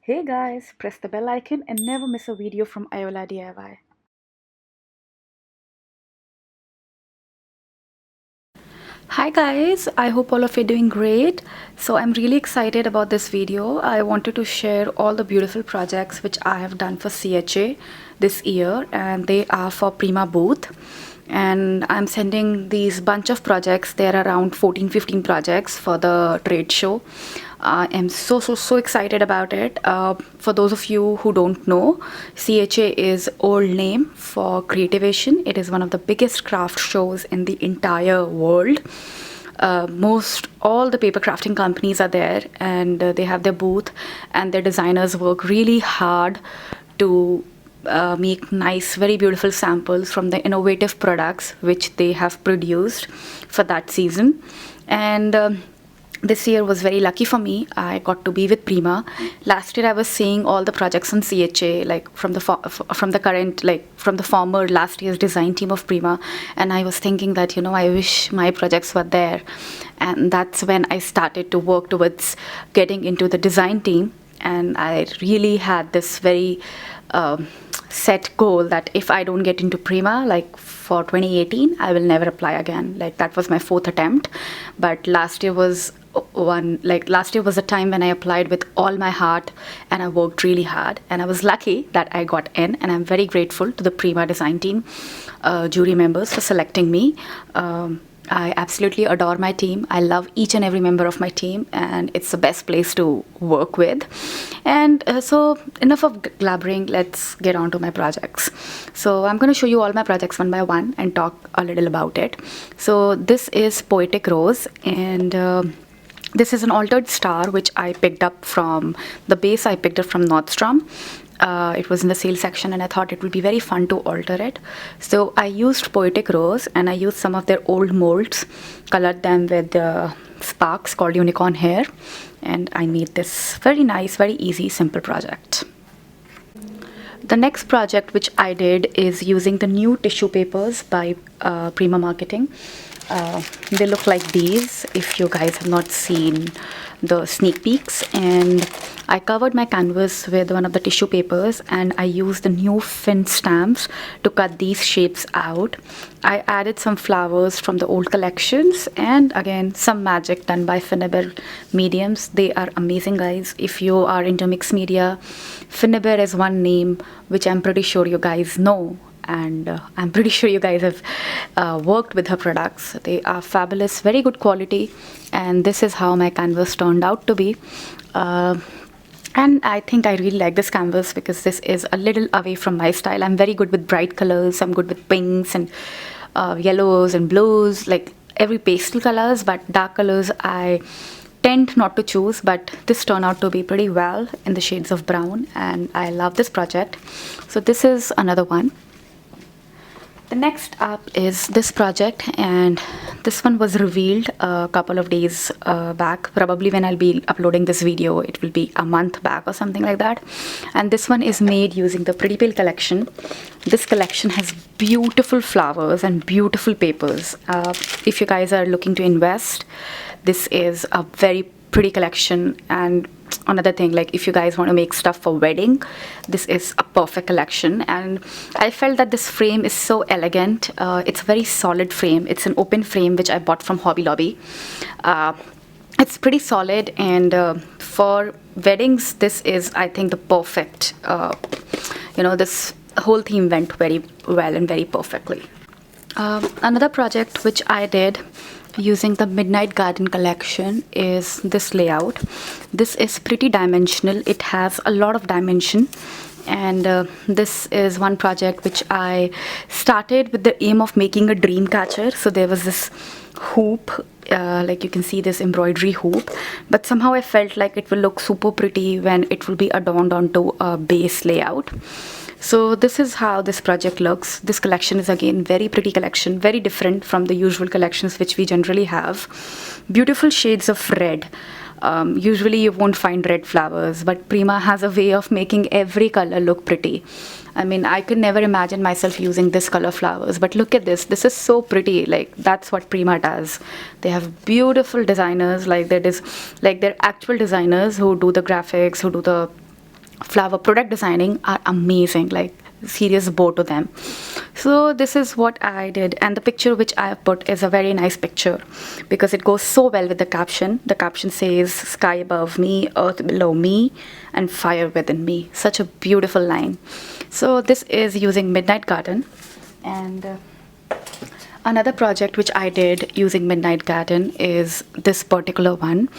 Hey guys, press the bell icon and never miss a video from Aola DIY. Hi guys, I hope all of you are doing great. So I'm really excited about this video. I wanted to share all the beautiful projects which I have done for CHA this year, and they are for Prima booth. And I'm sending these bunch of projects. There are around 14-15 projects for the trade show. I am so excited about it. For those of you who don't know, CHA is old name for Creativation. It is one of the biggest craft shows in the entire world. Most all the paper crafting companies are there, and they have their booth, and their designers work really hard to make nice, very beautiful samples from the innovative products which they have produced for that season. And this year was very lucky for me. I got to be with Prima. Last year I was seeing all the projects on CHA, like from the current, like from the former last year's design team of Prima, and I was thinking that, I wish my projects were there. And that's when I started to work towards getting into the design team. And I really had this very set goal that if I don't get into Prima, like for 2018, I will never apply again. Like that was my fourth attempt. But last year was a time when I applied with all my heart, and I worked really hard, and I was lucky that I got in, and I'm very grateful to the Prima design team jury members for selecting me. I absolutely adore my team. I love each and every member of my team, and it's the best place to work with. And so enough of blabbering, let's get on to my projects. So I'm going to show you all my projects one by one and talk a little about it. So this is Poetic Rose, and this is an altered star which I picked up from the base. I picked it from Nordstrom. It was in the sale section, and I thought it would be very fun to alter it. So I used Poetic Rose, and I used some of their old molds, colored them with sparks called unicorn hair, and I made this very nice, very easy, simple project. The next project which I did is using the new tissue papers by Prima Marketing. They look like these, if you guys have not seen the sneak peeks. And I covered my canvas with one of the tissue papers, and I used the new fin stamps to cut these shapes out. I added some flowers from the old collections, and again some magic done by Finnaber mediums. They are amazing, guys. If you are into mixed media, Finnaber is one name which I'm pretty sure you guys know, and I'm pretty sure you guys have worked with her products. They are fabulous, very good quality, and this is how my canvas turned out to be. And I think I really like this canvas because this is a little away from my style. I'm very good with bright colors. I'm good with pinks and yellows and blues, like every pastel colors, but dark colors I tend not to choose, but this turned out to be pretty well in the shades of brown, and I love this project. So this is another one. The next up is this project, and this one was revealed a couple of days back. Probably when I'll be uploading this video, it will be a month back or something like that. And this one is made using the Prebuilt Collection. This collection has beautiful flowers and beautiful papers. If you guys are looking to invest, this is a very pretty collection. And another thing, like if you guys want to make stuff for wedding, this is a perfect collection. And I felt that this frame is so elegant. It's a very solid frame. It's an open frame which I bought from Hobby Lobby. It's pretty solid, and for weddings this is, I think, the perfect, this whole theme went very well and very perfectly. Another project which I did using the Midnight Garden collection is this layout. This is pretty dimensional. It has a lot of dimension, and this is one project which I started with the aim of making a dream catcher. So there was this hoop, like you can see this embroidery hoop, but somehow I felt like it will look super pretty when it will be adorned onto a base layout. So this is how this project looks. This collection is again very pretty collection, very different from the usual collections which we generally have. Beautiful shades of red. Usually you won't find red flowers, but Prima has a way of making every color look pretty. I mean, I could never imagine myself using this color flowers, but look at this. This is so pretty. Like, that's what Prima does. They have beautiful designers, like they're actual designers who do the graphics, who do the flower product designing are amazing, like serious bow to them. So this is what I did, and the picture which I have put is a very nice picture because it goes so well with the caption. The caption says sky above me, earth below me, and fire within me. Such a beautiful line. So this is using Midnight Garden. And another project which I did using Midnight Garden is this particular one,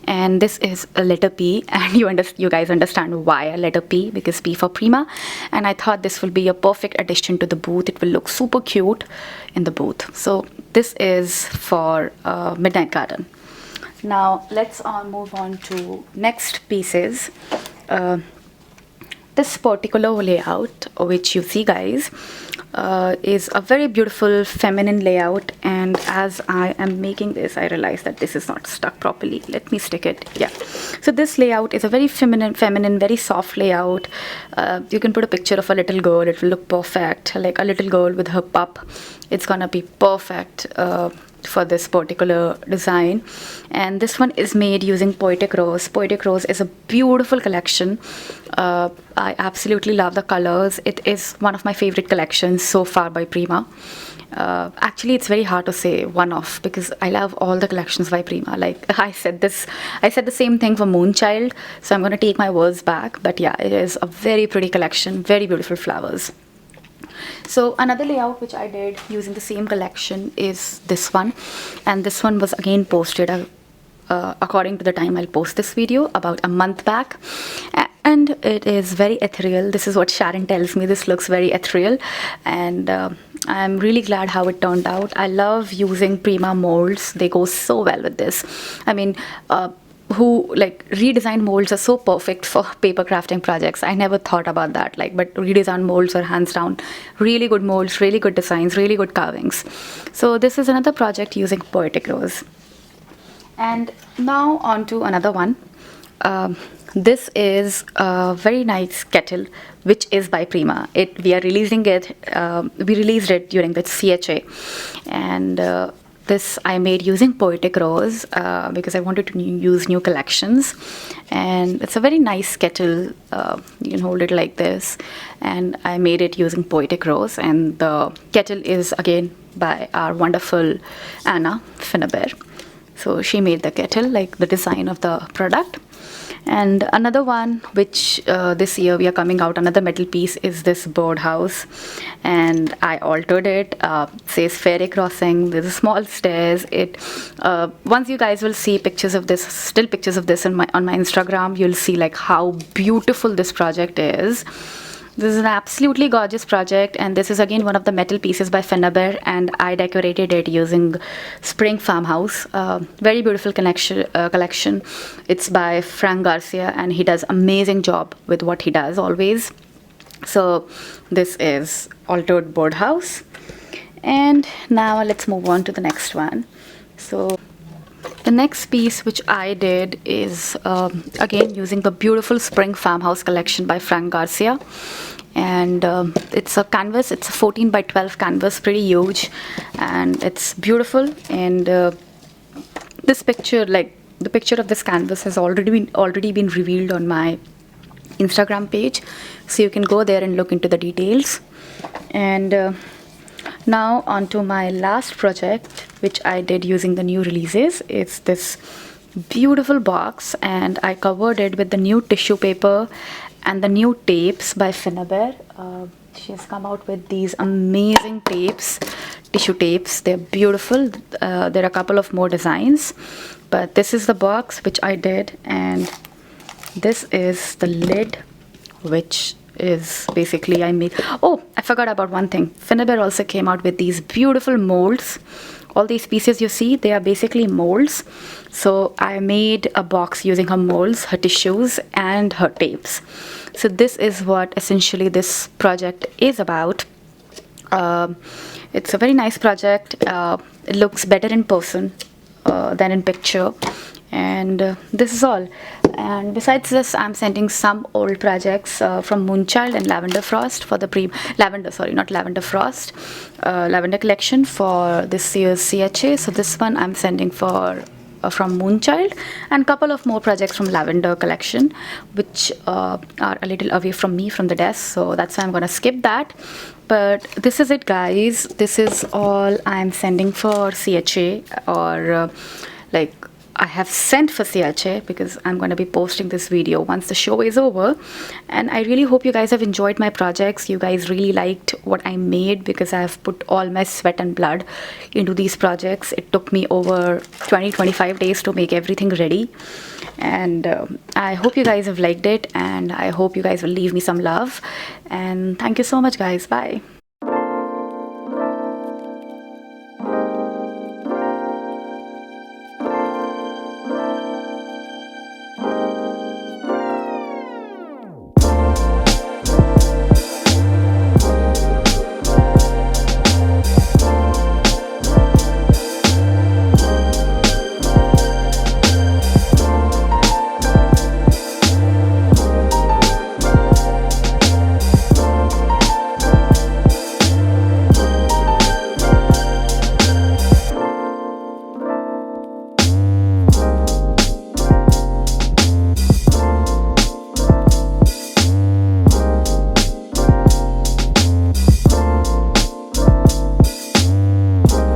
and this is a letter P, and you guys understand why a letter P, because P for Prima, and I thought this will be a perfect addition to the booth. It will look super cute in the booth. So this is for Midnight Garden. Now let's move on to next pieces. This particular layout which you see, guys, is a very beautiful feminine layout, and as I am making this I realized that this is not stuck properly. Let me stick it. Yeah, so this layout is a very feminine, very soft layout. You can put a picture of a little girl, it will look perfect, like a little girl with her pup. It's gonna be perfect for this particular design. And this one is made using Poetic Rose. Poetic Rose is a beautiful collection. I absolutely love the colors. It is one of my favorite collections so far by Prima. Actually, it's very hard to say one off because I love all the collections by Prima. Like I said the same thing for Moonchild, so I'm going to take my words back. But yeah, it is a very pretty collection, very beautiful flowers. So another layout which I did using the same collection is this one, and this one was again posted according to the time I'll post this video, about a month back, and it is very ethereal. This is what Sharon tells me, this looks very ethereal, and I'm really glad how it turned out. I love using Prima molds, they go so well with this. I mean, redesigned molds are so perfect for paper crafting projects. I never thought about that, but redesigned molds are hands down really good molds, really good designs, really good carvings. So this is another project using Poetic Rose. And now on to another one. This is a very nice kettle which is by Prima. We released it during the CHA, and this I made using Poetic Rose because I wanted to use new collections, and it's a very nice kettle. You can hold it like this, and I made it using Poetic Rose, and the kettle is again by our wonderful Anna Finnaber. So she made the kettle, like the design of the product. And another one which this year we are coming out, another metal piece, is this birdhouse, and I altered it. Says ferry crossing. There's a small stairs. Once you guys will see pictures of this, still pictures of this on my Instagram, you'll see like how beautiful this project is. This is an absolutely gorgeous project, and this is again one of the metal pieces by Finnaber, and I decorated it using Spring Farmhouse. Very beautiful collection. It's by Frank Garcia, and he does amazing job with what he does always. So this is altered birdhouse, and now let's move on to the next one. So the next piece which I did is again using the beautiful Spring Farmhouse collection by Frank Garcia, and it's a canvas. It's a 14 by 12 canvas, pretty huge, and it's beautiful. And this picture, like the picture of this canvas, has already been revealed on my Instagram page, so you can go there and look into the details. And now on to my last project which I did using the new releases. It's this beautiful box, and I covered it with the new tissue paper and the new tapes by Finnaber. She has come out with these amazing tapes, tissue tapes. They're beautiful. There are a couple of more designs, but this is the box which I did, and this is the lid, which is basically I made. Oh, I forgot about one thing. Finnaber also came out with these beautiful molds. All these pieces you see, they are basically molds. So I made a box using her molds, her tissues, and her tapes. So this is what essentially this project is about. It's a very nice project. It looks better in person than in picture. And this is all. And besides this, I'm sending some old projects from Moonchild and Lavender Frost for the Lavender collection for this year's CHA. So this one I'm sending for from Moonchild, and couple of more projects from Lavender Collection, which are a little away from me from the desk, so that's why I'm gonna skip that. But this is it, guys. This is all I'm sending for CHA, or like I have sent for CHA, because I'm going to be posting this video once the show is over. And I really hope you guys have enjoyed my projects. You guys really liked what I made, because I have put all my sweat and blood into these projects. It took me over 20-25 days to make everything ready. And I hope you guys have liked it, and I hope you guys will leave me some love. And thank you so much, guys. Bye.